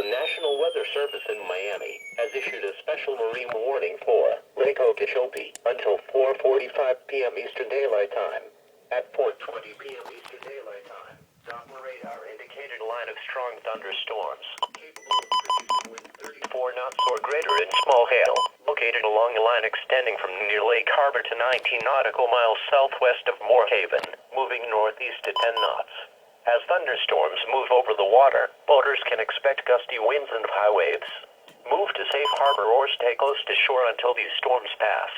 National Weather Service in Miami has issued a special marine warning for Lake Okeechobee until 4:45 p.m. Eastern Daylight Time. At 4:20 p.m. Eastern Daylight Time, Doppler radar indicated a line of strong thunderstorms capable of producing winds 34 knots or greater in small hail, located along a line extending from near Lake Harbor to 19 nautical miles southwest of Moorhaven, moving northeast to 10 knots. As thunderstorms move over the water, boaters can expect gusty winds and high waves. Move to safe harbor or stay close to shore until these storms pass.